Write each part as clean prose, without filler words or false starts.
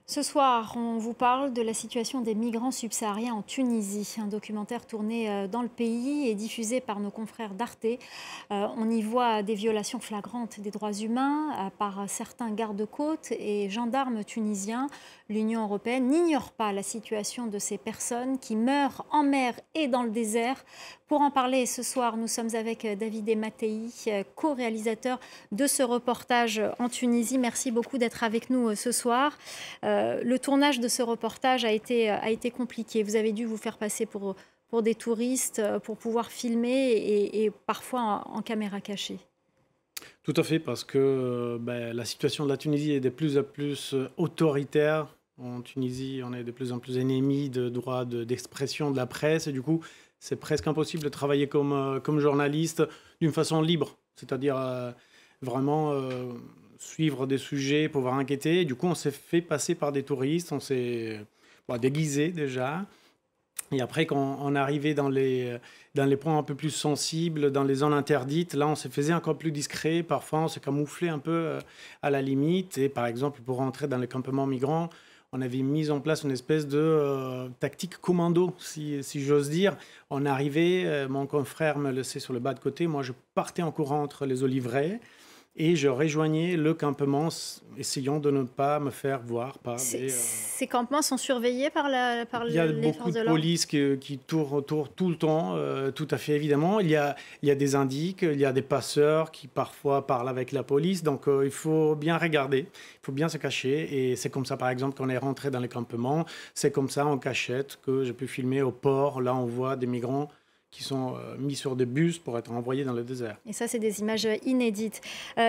Ce soir, on vous parle de la situation des migrants subsahariens en Tunisie. Un documentaire tourné dans le pays et diffusé par nos confrères d'Arte. On y voit des violations flagrantes des droits humains par certains gardes-côtes et gendarmes tunisiens. L'Union européenne n'ignore pas la situation de ces personnes qui meurent en mer et dans le désert. Pour en parler ce soir, nous sommes avec David Mattei, co-réalisateur de ce reportage en Tunisie. Merci beaucoup d'être avec nous ce soir. Le tournage de ce reportage a été compliqué. Vous avez dû vous faire passer pour des touristes pour pouvoir filmer et parfois en caméra cachée. Tout à fait, parce que la situation de la Tunisie est de plus en plus autoritaire. En Tunisie, on est de plus en plus ennemis de droits d'expression de la presse. Et du coup, c'est presque impossible de travailler comme journaliste d'une façon libre. C'est-à-dire vraiment suivre des sujets, pouvoir enquêter. Du coup, on s'est fait passer par des touristes. On s'est déguisé déjà. Et après, quand on arrivait dans les points un peu plus sensibles, dans les zones interdites, là, on se faisait encore plus discret. Parfois, on se camouflait un peu à la limite. Et par exemple, pour rentrer dans les campements migrants, on avait mis en place une espèce de tactique commando, si j'ose dire. On arrivait, mon confrère me laissait sur le bas de côté. Moi, je partais en courant entre les oliveraies. Et je rejoignais le campement, essayant de ne pas me faire voir par des... Ces campements sont surveillés par les Il y a forces beaucoup de de l'ordre? police qui tournent autour tout le temps, tout à fait évidemment. Il y a des indices, il y a des passeurs qui parfois parlent avec la police. Donc il faut bien regarder, il faut bien se cacher. Et c'est comme ça, par exemple, qu'on est rentré dans les campements. C'est comme ça, en cachette, que j'ai pu filmer au port. Là, on voit des migrants qui sont mis sur des bus pour être envoyés dans le désert. Et ça, c'est des images inédites.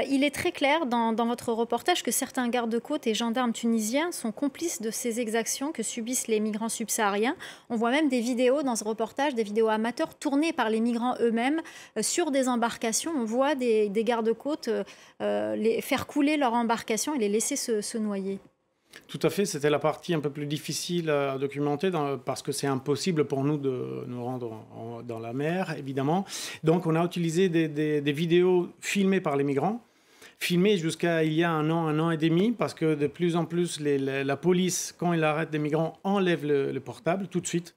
Il est très clair dans votre reportage que certains gardes-côtes et gendarmes tunisiens sont complices de ces exactions que subissent les migrants subsahariens. On voit même des vidéos dans ce reportage, des vidéos amateurs tournées par les migrants eux-mêmes sur des embarcations. On voit des gardes-côtes faire couler leur embarcation et les laisser se noyer. Tout à fait, c'était la partie un peu plus difficile à documenter parce que c'est impossible pour nous de nous rendre dans la mer, évidemment. Donc on a utilisé des vidéos filmées par les migrants, filmées jusqu'à il y a un an et demi, parce que de plus en plus, la police, quand ils arrêtent des migrants, enlève le portable tout de suite.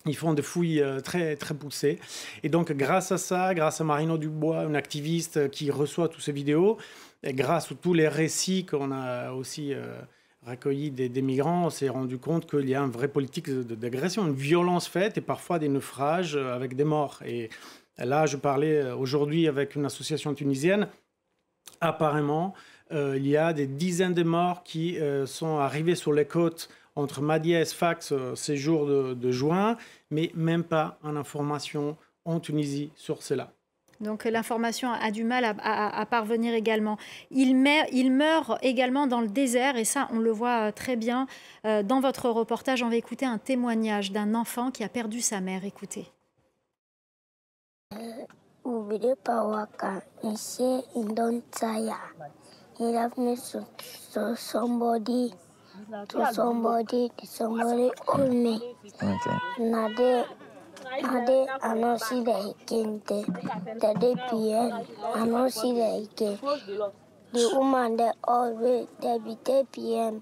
Ils font des fouilles très, très poussées. Et donc, grâce à ça, grâce à Marino Dubois, une activiste qui reçoit toutes ces vidéos, et grâce à tous les récits qu'on a aussi recueillis des migrants, on s'est rendu compte qu'il y a une vraie politique d'agression, une violence faite et parfois des naufrages avec des morts. Et là, je parlais aujourd'hui avec une association tunisienne. Apparemment, il y a des dizaines de morts qui sont arrivés sur les côtes entre Mahdia et Sfax ces jours de juin, mais même pas en information en Tunisie sur cela. Donc l'information a du mal à parvenir également. Il meurt également dans le désert et ça, on le voit très bien dans votre reportage. On va écouter un témoignage d'un enfant qui a perdu sa mère. Écoutez. Somebody call me. Nade I don't see the Kente. The DPN I don't see the Ike. The woman that always there be TPN.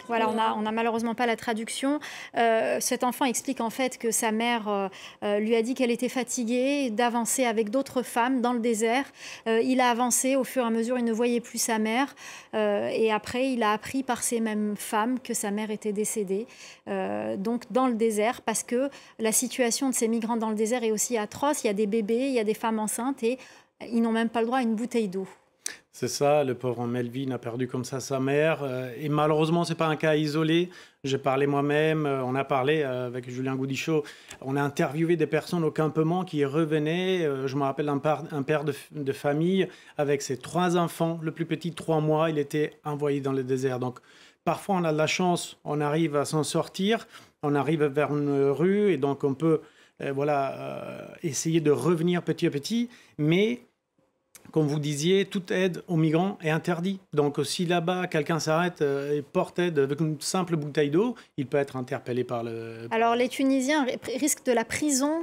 Voilà, on n'a malheureusement pas la traduction. Cet enfant explique en fait que sa mère lui a dit qu'elle était fatiguée d'avancer avec d'autres femmes dans le désert. Il a avancé au fur et à mesure, il ne voyait plus sa mère. Et après, il a appris par ces mêmes femmes que sa mère était décédée. Donc dans le désert, parce que la situation de ces migrants dans le désert est aussi atroce. Il y a des bébés, il y a des femmes enceintes et ils n'ont même pas le droit à une bouteille d'eau. C'est ça, le pauvre Melvin a perdu comme ça sa mère. Et malheureusement, ce n'est pas un cas isolé. J'ai parlé moi-même, on a parlé avec Julien Goudichaud. On a interviewé des personnes au campement qui revenaient. Je me rappelle un père de famille avec ses 3 enfants. Le plus petit, 3 mois, il était envoyé dans le désert. Donc parfois, on a de la chance, on arrive à s'en sortir. On arrive vers une rue et donc on peut essayer de revenir petit à petit. Mais comme vous disiez, toute aide aux migrants est interdite. Donc si là-bas, quelqu'un s'arrête et porte aide avec une simple bouteille d'eau, il peut être interpellé par le... Alors les Tunisiens risquent de la prison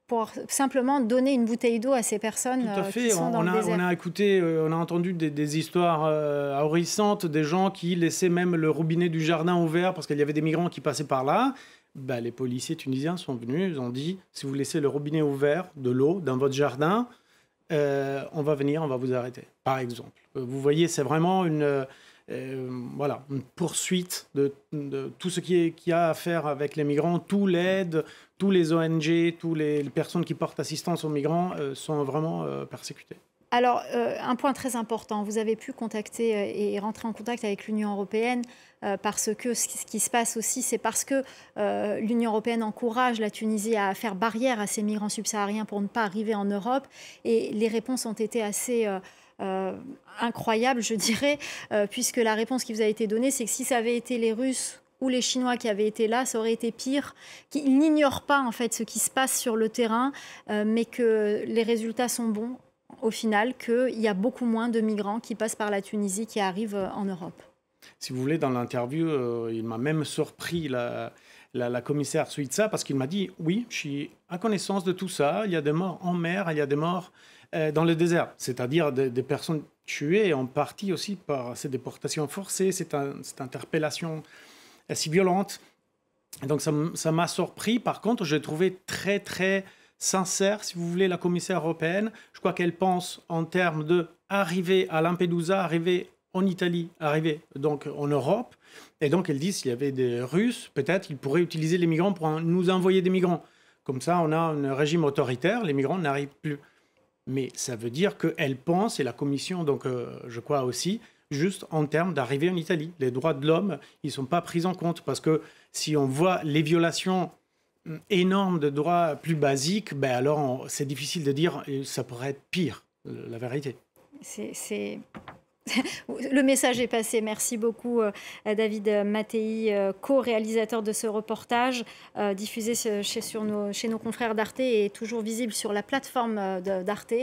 pour simplement donner une bouteille d'eau à ces personnes qui sont dans le désert. On a entendu des histoires ahorissantes, des gens qui laissaient même le robinet du jardin ouvert parce qu'il y avait des migrants qui passaient par là. Les policiers tunisiens sont venus, ils ont dit, si vous laissez le robinet ouvert de l'eau dans votre jardin, on va venir, on va vous arrêter, par exemple. Vous voyez, c'est vraiment une poursuite de tout ce qui a à faire avec les migrants. Tout l'aide, tous les ONG, toutes les personnes qui portent assistance aux migrants sont vraiment persécutés. Alors, un point très important, vous avez pu contacter et rentrer en contact avec l'Union européenne parce que ce qui se passe aussi, c'est parce que l'Union européenne encourage la Tunisie à faire barrière à ces migrants subsahariens pour ne pas arriver en Europe. Et les réponses ont été assez incroyables, je dirais, puisque la réponse qui vous a été donnée, c'est que si ça avait été les Russes ou les Chinois qui avaient été là, ça aurait été pire. Ils n'ignorent pas en fait ce qui se passe sur le terrain, mais que les résultats sont bons. Au final, qu'il y a beaucoup moins de migrants qui passent par la Tunisie qui arrivent en Europe. Si vous voulez, dans l'interview, il m'a même surpris la commissaire Suiza parce qu'il m'a dit « Oui, je suis à connaissance de tout ça. Il y a des morts en mer, il y a des morts dans le désert. » C'est-à-dire des personnes tuées en partie aussi par ces déportations forcées, cette interpellation si violente. Donc ça m'a surpris. Par contre, j'ai trouvé très, très sincère, si vous voulez, la commissaire européenne. Je crois qu'elle pense en termes d'arriver à Lampedusa, arriver en Italie, arriver donc en Europe. Et donc, elle dit, s'il y avait des Russes, peut-être ils pourraient utiliser les migrants pour nous envoyer des migrants. Comme ça, on a un régime autoritaire, les migrants n'arrivent plus. Mais ça veut dire qu'elle pense, et la Commission, donc je crois aussi, juste en termes d'arriver en Italie. Les droits de l'homme, ils ne sont pas pris en compte. Parce que si on voit les violations énormes de droits plus basiques, alors c'est difficile de dire ça pourrait être pire, la vérité. Le message est passé. Merci beaucoup David Mattei, co-réalisateur de ce reportage diffusé chez nos confrères d'Arte et toujours visible sur la plateforme d'Arte.